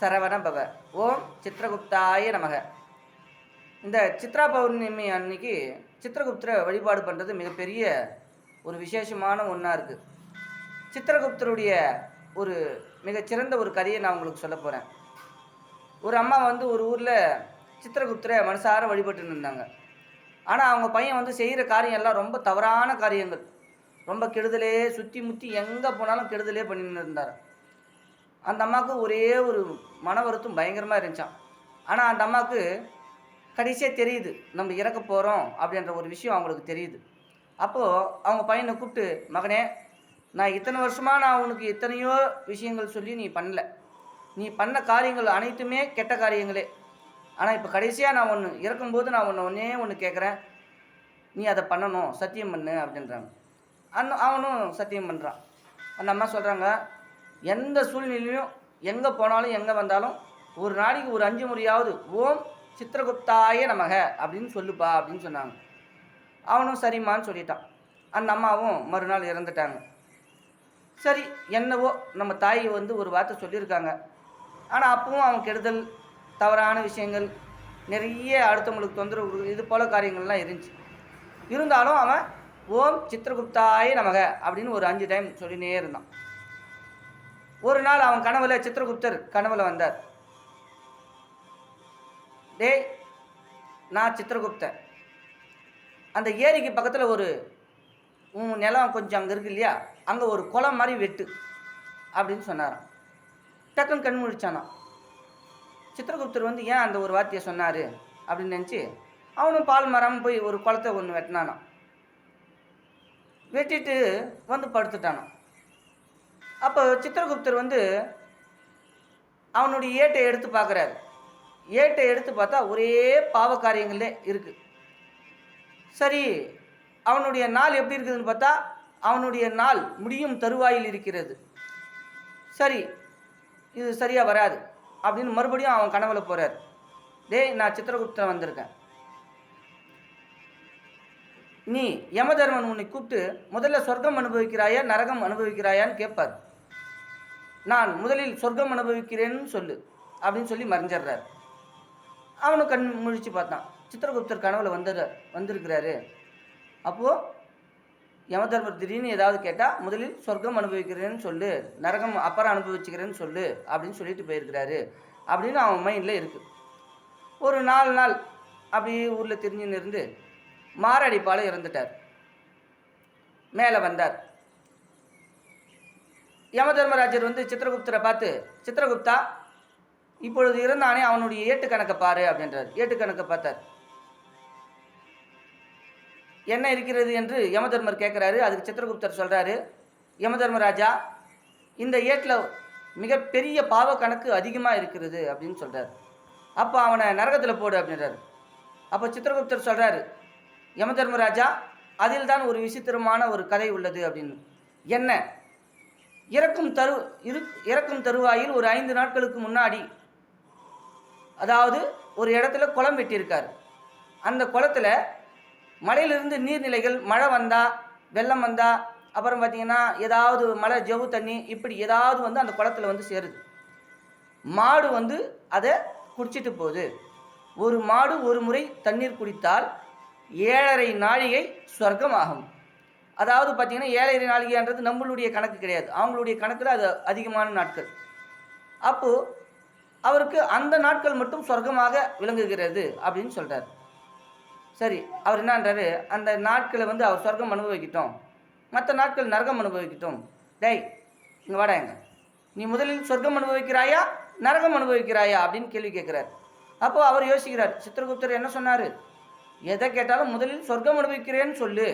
சரவண பவ. ஓம் சித்திரகுப்தாய நமக. இந்த சித்ரா பௌர்ணமி அன்னைக்கு சித்திரகுப்தரை வழிபாடு பண்ணுறது மிகப்பெரிய ஒரு விசேஷமான ஒன்றா இருக்குது. சித்திரகுப்தருடைய ஒரு மிகச்சிறந்த ஒரு கதையை நான் உங்களுக்கு சொல்ல போகிறேன். ஒரு அம்மா வந்து ஒரு ஊரில் சித்திரகுப்தரை மனசார வழிபட்டு இருந்தாங்க. ஆனால் அவங்க பையன் வந்து செய்கிற காரியம் எல்லாம் ரொம்ப தவறான காரியங்கள், ரொம்ப கெடுதலே, சுற்றி முற்றி எங்கே போனாலும் கெடுதலே பண்ணின்னு இருந்தார். அந்த அம்மாவுக்கு ஒரே ஒரு மன வருத்தம் பயங்கரமாக இருந்துச்சான். ஆனால் அந்த அம்மாவுக்கு கடைசியாக தெரியுது நம்ம இறக்க போகிறோம் அப்படின்ற ஒரு விஷயம் அவங்களுக்கு தெரியுது. அப்போது அவங்க பையனை கூப்பிட்டு, மகனே, நான் இத்தனை வருஷமாக நான் உனக்கு எத்தனையோ விஷயங்கள் சொல்லி நீ பண்ணல, நீ பண்ண காரியங்கள் அனைத்துமே கெட்ட காரியங்களே. ஆனால் இப்போ கடைசியாக நான் இறக்கும்போது நான் ஒன்று கேட்குறேன், நீ அதை பண்ணணும், சத்தியம் பண்ணு அப்படின்றாங்க. அவனும் சத்தியம் பண்ணுறான். அந்த அம்மா சொல்கிறாங்க, எந்த சூழ்நிலையிலையும் எங்கே போனாலும் எங்கே வந்தாலும் ஒரு நாளைக்கு ஒரு 5 முறையாவது ஓம் சித்திரகுப்தாய நமக அப்படின்னு சொல்லுப்பா அப்படின்னு சொன்னாங்க. அவனும் சரிம்மான்னு சொல்லிட்டான். அந்த அம்மாவும் மறுநாள் இறந்துட்டாங்க. சரி, என்னவோ நம்ம தாய் வந்து ஒரு வார்த்தை சொல்லியிருக்காங்க. ஆனால் அப்பவும் அவன் கெடுதல், தவறான விஷயங்கள், நிறைய அடுத்தவங்களுக்கு தொந்தரவு, இது போல் காரியங்கள்லாம் இருந்துச்சு. இருந்தாலும் அவன் ஓம் சித்திரகுப்தாய நமக அப்படின்னு ஒரு 5 டைம் சொல்லினே இருந்தான். ஒரு நாள் அவன் கனவுல சித்திரகுப்தர் கனவுல வந்தார். டேய், நான் சித்திரகுப்தன், அந்த ஏரிக்கு பக்கத்தில் ஒரு நிலம் கொஞ்சம் அங்கே இருக்கு இல்லையா, அங்கே ஒரு குளம் மாதிரி வெட்டு அப்படின்னு சொன்னாரான். டக்குன்னு கண் முழிச்சானான். சித்திரகுப்தர் வந்து ஏன் அந்த ஒரு வார்த்தையை சொன்னார் அப்படின்னு நினச்சி அவனும் பால் மரம் போய் ஒரு குளத்தை ஒன்று வெட்டினானான். வெட்டிட்டு வந்து படுத்துட்டானான். அப்போ சித்திரகுப்தர் வந்து அவனுடைய ஏட்டை எடுத்து பார்க்குறாரு. ஏட்டை எடுத்து பார்த்தா ஒரே பாவ காரியங்களே இருக்குது. சரி, அவனுடைய நாள் எப்படி இருக்குதுன்னு பார்த்தா அவனுடைய நாள் முடியும் தருவாயில் இருக்கிறது. சரி, இது சரியாக வராது அப்படின்னு மறுபடியும் அவன் கனவுல போகிறார். டேய், நான் சித்திரகுப்தன் வந்திருக்கேன், நீ யமதர்மன் உன்னை கூப்பிட்டு முதல்ல சொர்க்கம் அனுபவிக்கிறாயா நரகம் அனுபவிக்கிறாயான்னு கேட்பார். நான் முதலில் சொர்க்கம் அனுபவிக்கிறேன்னு சொல்லு அப்படின்னு சொல்லி மறைஞ்சிடுறார். அவனும் கண் முழிச்சு பார்த்தான். சித்திரகுப்தர் கனவுல வந்திருக்கிறாரு. அப்போது யமதர்மர் திடீர்னு ஏதாவது கேட்டால் முதலில் சொர்க்கம் அனுபவிக்கிறேன்னு சொல்லு, நரகம் அப்புறம் அனுபவிச்சுக்கிறேன்னு சொல்லு அப்படின்னு சொல்லிட்டு போயிருக்கிறாரு அப்படின்னு அவன் மைண்டில் இருக்குது. ஒரு 4 நாள் அப்படி ஊரில் தெரிஞ்சுன்னு இருந்து மாரடைப்பால் இறந்துட்டார். மேலே வந்தார். யமதர்மராஜர் வந்து சித்திரகுப்தரை பார்த்து, சித்திரகுப்தா, இப்பொழுது இருந்தானே அவனுடைய ஏட்டு கணக்கை பாரு அப்படின்றார். ஏட்டு கணக்கை பார்த்தார். என்ன இருக்கிறது என்று யமதர்மர் கேட்குறாரு. அதுக்கு சித்திரகுப்தர் சொல்கிறாரு, யமதர்மராஜா, இந்த ஏட்டில் மிகப்பெரிய பாவ கணக்கு அதிகமாக இருக்கிறது அப்படின்னு சொல்கிறார். அப்போ அவனை நரகத்தில் போடு அப்படின்றார். அப்போ சித்திரகுப்தர் சொல்கிறாரு, யமதர்மராஜா, அதில் தான் ஒரு விசித்திரமான ஒரு கதை உள்ளது அப்படின்னு. என்ன? இறக்கும் தருவாயில் ஒரு 5 நாட்களுக்கு முன்னாடி, அதாவது ஒரு இடத்துல குளம் வெட்டியிருக்கார். அந்த குளத்தில் மலையிலிருந்து நீர்நிலைகள், மழை வந்தால், வெள்ளம் வந்தால், அப்புறம் பார்த்திங்கன்னா ஏதாவது மழை, ஜவ்வு தண்ணி, இப்படி ஏதாவது வந்து அந்த குளத்தில் வந்து சேருது. மாடு வந்து அதை குடிச்சிட்டு போகுது. ஒரு மாடு ஒரு முறை தண்ணீர் குடித்தால் 7.5 நாழிகை சொர்க்கம் ஆகும். அதாவது பார்த்திங்கன்னா 7.5 நாழிகைன்றது நம்மளுடைய கணக்கு கிடையாது, அவங்களுடைய கணக்கில் அது அதிகமான நாட்கள். அப்போது அவருக்கு அந்த நாட்கள் மட்டும் சொர்க்கமாக விளங்குகிறது அப்படின்னு சொல்கிறார். சரி, அவர் என்னன்றாரு, அந்த நாட்களை வந்து அவர் சொர்க்கம் அனுபவிக்கிட்டோம், மற்ற நாட்கள் நரகம் அனுபவிக்கிட்டோம். டேய், இங்கே வாடா, எங்க நீ முதலில் சொர்க்கம் அனுபவிக்கிறாயா நரகம் அனுபவிக்கிறாயா அப்படின்னு கேள்வி கேட்குறார். அப்போது அவர் யோசிக்கிறார், சித்திரகுப்தர் என்ன சொன்னார், எதை கேட்டாலும் முதலில் சொர்க்கம் அனுபவிக்கிறேன்னு சொல்லு,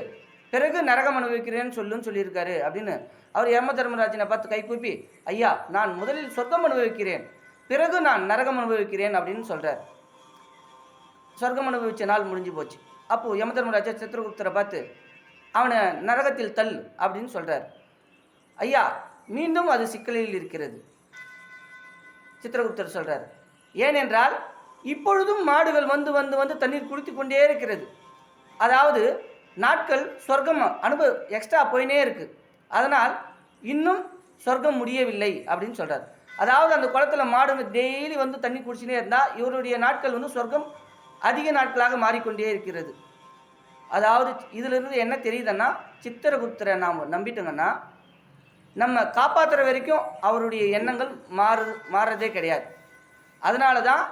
பிறகு நரகம் அனுபவிக்கிறேன்னு சொல்லுன்னு சொல்லியிருக்காரு அப்படின்னு அவர் யமதர்மராஜனை பார்த்து கை கூப்பி, ஐயா, நான் முதலில் சொர்க்கம் அனுபவிக்கிறேன், பிறகு நான் நரகம் அனுபவிக்கிறேன் அப்படின்னு சொல்கிறார். சொர்க்கம் அனுபவித்த நாள் முடிஞ்சு போச்சு. அப்போது யமதர்மராஜா சித்திரகுப்தரை பார்த்து அவனை நரகத்தில் தள் அப்படின்னு சொல்கிறார். ஐயா, மீண்டும் அது சிக்கலில் இருக்கிறது. சித்திரகுப்தர் சொல்கிறார், ஏனென்றால் இப்பொழுதும் மாடுகள் வந்து வந்து வந்து தண்ணீர் குடித்து கொண்டே இருக்கிறது. அதாவது நாட்கள் சொர்க்கம் எக்ஸ்ட்ரா போயினே இருக்குது, அதனால் இன்னும் சொர்க்கம் முடியவில்லை அப்படின்னு சொல்கிறார். அதாவது அந்த குளத்துல மாடுங்க டெய்லி வந்து தண்ணி குடிச்சுனே இருந்தால் இவருடைய நாட்கள் வந்து சொர்க்கம் அதிக நாட்களாக மாறிக்கொண்டே இருக்கிறது. அதாவது இதிலிருந்து என்ன தெரியுதுன்னா, சித்திரகுப்தரை நாம் நம்பிட்டோங்கன்னா நம்ம காப்பாற்றுற வரைக்கும் அவருடைய எண்ணங்கள் மாறுறதே கிடையாது. அதனால தான்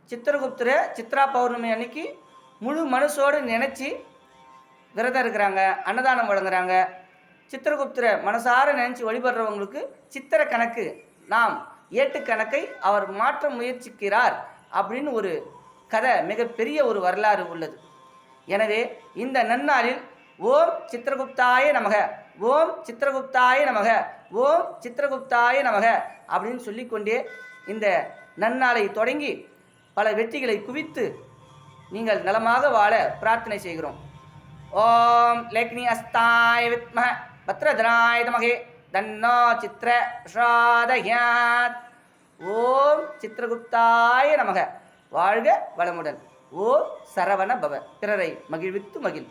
சித்திரகுப்தரை சித்ரா பௌர்ணமி அன்னைக்கு முழு மனசோடு நினச்சி விரதம் இருக்கிறாங்க, அன்னதானம் வழங்குறாங்க. சித்திரகுப்தரை மனசார நினச்சி வழிபடுறவங்களுக்கு சித்திர கணக்கு நாம் ஏட்டு கணக்கை அவர் மாற்ற முயற்சிக்கிறார் அப்படின்னு ஒரு கதை, மிகப்பெரிய ஒரு வரலாறு உள்ளது. எனவே இந்த நன்னாளில் ஓம் சித்திரகுப்தாய நமக, ஓம் சித்திரகுப்தாய நமக, ஓம் சித்திரகுப்தாய நமக அப்படின்னு சொல்லிக்கொண்டே இந்த நன்னாளை தொடங்கி பல வெற்றிகளை குவித்து நீங்கள் நலமாக வாழ பிரார்த்தனை செய்கிறோம். ஓம் லேக்னி அஸ்தாய வித்மஹ பத்ரதராய தமகே தன்னோ சித்திர பிரசாதயாத். ஓம் சித்திரகுப்தாய நமக. வாழ்க வளமுடன். ஓம் சரவண பவ. பிறரை மகிழ்வித்து மகிழ்.